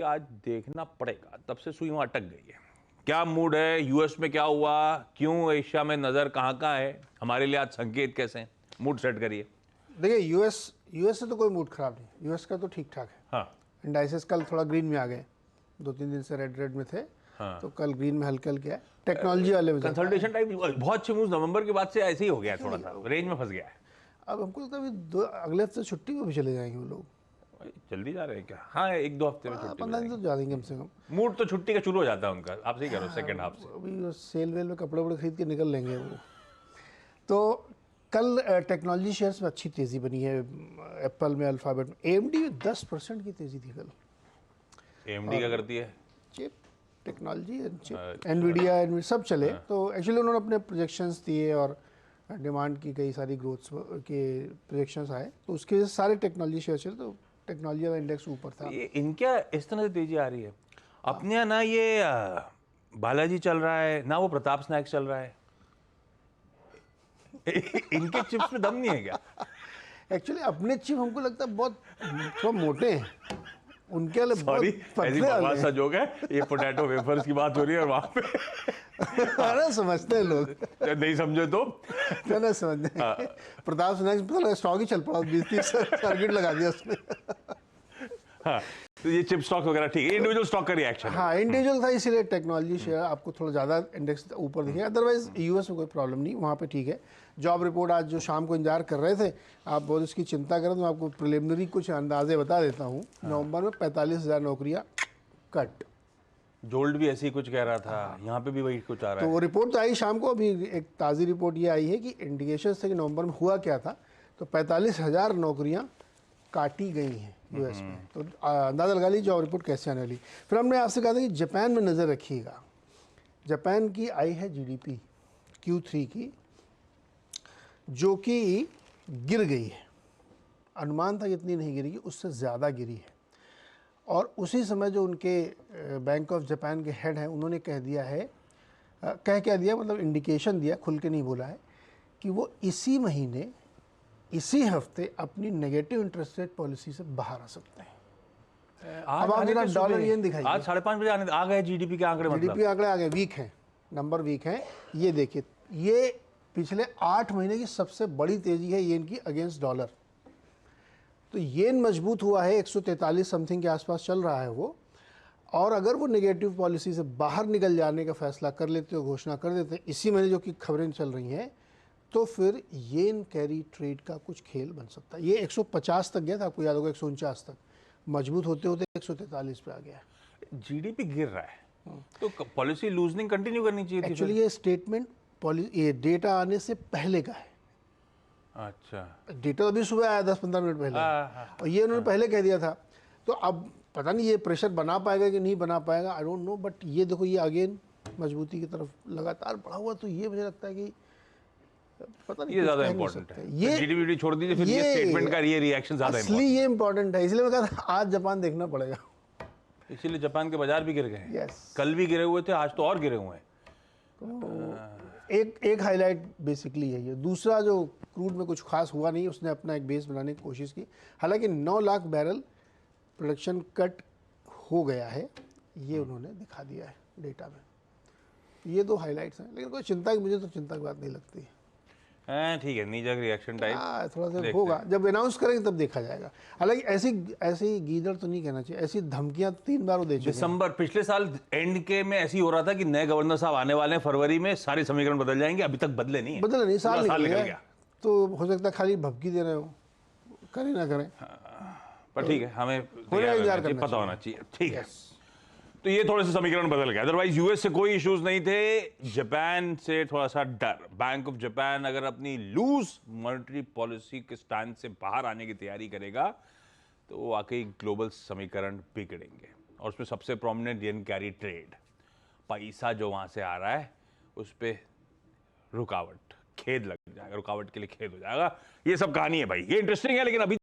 आज देखना पड़ेगा, तब से सुई वहां अटक गई है। क्या मूड है, यूएस में क्या हुआ, क्यों एशिया में नजर कहाँ है, हमारे लिए आज संकेत कैसे हैं? मूड सेट करिए। देखिए यूएस से तो कोई मूड खराब नहीं, यूएस का तो ठीक ठाक है। हाँ इंडाइसेस कल थोड़ा ग्रीन में आ गए, 2-3 दिन से रेड में थे। हाँ। तो कल ग्रीन में हल्के हल्के है, टेक्नोलॉजी वाले में कंसल्टेशन टाइप बहुत अच्छे मूव नवंबर के बाद से ऐसे ही हो गया, थोड़ा सा रेंज में फंस गया है। अब हमको लगता है अगले हफ्ते छुट्टी में भी चले जाएंगे वो लोग। जल्दी जा रहे हैं क्या? हाँ, 1-2 हफ्ते में छुट्टी 15 दिन तो जा देंगे कम से कम। मूड तो छुट्टी का शुरू हो जाता है उनका, आप सही कह रहे हो, सेकंड हाफ से। अभी सेल वेल में कपड़े वपड़े खरीद के निकल लेंगे वो। तो कल टेक्नोलॉजी शेयर्स में अच्छी तेज़ी बनी है, एप्पल में, अल्फ़ाबेट में। एएमडी में 10% की तेज़ी थी कल। एएमडी क्या करती है? चिप टेक्नोलॉजी, चिप, एनवीडिया सब चले। तो एक्चुअली उन्होंने अपने प्रोजेक्शंस दिए और डिमांड की कई सारी ग्रोथ्स के प्रोजेक्शंस आए, तो उसके वजह से सारे टेक्नोलॉजी शेयर चले, तो टेक्नोलॉजी का इंडेक्स ऊपर था। ये इनका इस तरह से तेजी आ रही है? अपने यहाँ ना ये बालाजी चल रहा है, ना वो प्रताप स्नैक्स चल रहा है। इनके चिप्स में दम नहीं है क्या? एक्चुअली अपने चिप हमको लगता है बहुत थोड़ा मोटे हैं, उनके वाले सॉरी, ऐसी बकवास सा जोक है, ये पोटैटो वेफर्स की बात हो रही है और वहाँ पे अरे समझते हैं लोग, नहीं समझे तो ना समझते हैं। प्रताप स्नैक्स पता लगा स्टॉक ही चल पड़ा, 20-30 सर्किट लगा दिया उसने। हाँ, तो ये चिप स्टॉक वगैरह ठीक है, इंडिविजुअल स्टॉक का रिएक्शन। हाँ, इंडिविजुअल था, इसीलिए टेक्नोलॉजी शेयर आपको थोड़ा ज़्यादा इंडेक्स ऊपर दिखेगा। अदरवाइज यूएस में कोई प्रॉब्लम नहीं, वहाँ पे ठीक है। जॉब रिपोर्ट आज जो शाम को इंतजार कर रहे थे, आप बहुत इसकी चिंता करें तो मैं आपको प्रिलिमिनरी कुछ अंदाजे बता देता हूँ। नवंबर में 45,000 नौकरियाँ कट। जोल्ड भी ऐसे ही कुछ कह रहा था, यहाँ पे भी वही कुछ आ रहा तो है। वो रिपोर्ट तो आई शाम को, अभी एक ताज़ी रिपोर्ट ये आई है कि इंडिकेशन थे कि नवंबर में हुआ क्या था। तो 45,000 नौकरियाँ काटी गई हैं यूएस में। तो अंदाज़ा लगा लीजिए जॉब रिपोर्ट कैसे आने वाली। फिर हमने आपसे कहा था कि जापान में नज़र रखिएगा। जापान की आई है जीडीपी Q3 की, जो कि गिर गई है। अनुमान था कि इतनी नहीं गिरेगी, उससे ज़्यादा गिरी है। और उसी समय जो उनके बैंक ऑफ जापान के हेड हैं, उन्होंने कह दिया है, क्या दिया मतलब इंडिकेशन दिया, खुल के नहीं बोला है, कि वो इसी महीने, इसी हफ्ते अपनी नेगेटिव इंटरेस्ट रेट पॉलिसी से बाहर आ सकते हैं। अब आप जरा डॉलर येन दिखाइए। आज 5:30 बजे आ गए जीडीपी के आंकड़े। जीडीपी आंकड़े आ गए, वीक हैं, नंबर वीक हैं। ये देखिए, ये पिछले 8 महीने की सबसे बड़ी तेजी है येन की अगेंस्ट डॉलर। तो येन मजबूत हुआ है, 143 समथिंग के आसपास चल रहा है वो। और अगर वो नेगेटिव पॉलिसी से बाहर निकल जाने का फैसला कर लेते हो, घोषणा कर देते हैं इसी महीने, जो कि खबरें चल रही हैं, तो फिर येन कैरी ट्रेड का कुछ खेल बन सकता है। ये 150 तक गया था, आपको याद होगा, 149 तक, मजबूत होते होते 143 पे आ गया। जीडीपी गिर रहा है, तो पॉलिसी लूजनिंग कंटिन्यू करनी चाहिए थी। एक्चुअली ये स्टेटमेंट ये डेटा आने से पहले का है। अच्छा, डेटा अभी सुबह आया 10-15 मिनट पहले, और ये उन्होंने पहले कह दिया था। तो अब पता नहीं ये प्रेशर बना पाएगा कि नहीं बना पाएगा, आई डोंट नो। बट ये देखो, ये अगेन मजबूती की तरफ लगातार बढ़ा हुआ। तो ये मुझे लगता है कि पता नहीं, ये ज्यादा इंपॉर्टेंट है। ये जीडीपी छोड़ दीजिए, फिर ये स्टेटमेंट का ये रिएक्शन ज्यादा असली ये इंपॉर्टेंट है। इसलिए मैं कहा था आज जापान देखना पड़ेगा। इसीलिए जापान के बाजार भी गिर गए। यस, कल भी गिरे हुए थे, आज तो और गिरे हुए हैं। तो एक हाईलाइट बेसिकली है ये। दूसरा, जो क्रूड में कुछ खास हुआ नहीं, उसने अपना एक बेस बनाने की कोशिश की। हालांकि 9 लाख बैरल प्रोडक्शन कट हो गया है, ये उन्होंने दिखा दिया है डेटा में। ये 2 हाईलाइट्स हैं, लेकिन कोई चिंता की, मुझे तो चिंता की बात नहीं लगती। ठीक है, नीजक रिएक्शन टाइप थोड़ा सा होगा, जब अनाउंस करेंगे तब देखा जाएगा। हालांकि ऐसी गीदड़ तो नहीं कहना चाहिए, ऐसी धमकियां 3 बार वो दे चुके हैं। दिसंबर पिछले साल एंड के में ऐसी हो रहा था कि नए गवर्नर साहब आने वाले हैं, फरवरी में सारे समीकरण बदल जाएंगे। अभी तक बदले नहीं है, बदला नहीं, साल निकल निकल गया। गया। तो हो सकता है खाली भपकी दे रहे हो, करें ना करें, पर ठीक है, हमें पता होना चाहिए। ठीक है, तो ये थोड़े से समीकरण बदल गए। अदरवाइज यूएस से कोई इश्यूज नहीं थे, जापान से थोड़ा सा डर। बैंक ऑफ जापान अगर अपनी लूज मॉनेटरी पॉलिसी के स्टैंड से बाहर आने की तैयारी करेगा, तो वाकई ग्लोबल समीकरण बिगड़ेंगे। और उसमें सबसे प्रोमिनेंट येन कैरी ट्रेड, पैसा जो वहां से आ रहा है उस पर रुकावट, खेद लग जाएगा, रुकावट के लिए खेद हो जाएगा। ये सब कहानी है भाई, ये इंटरेस्टिंग है, लेकिन अभी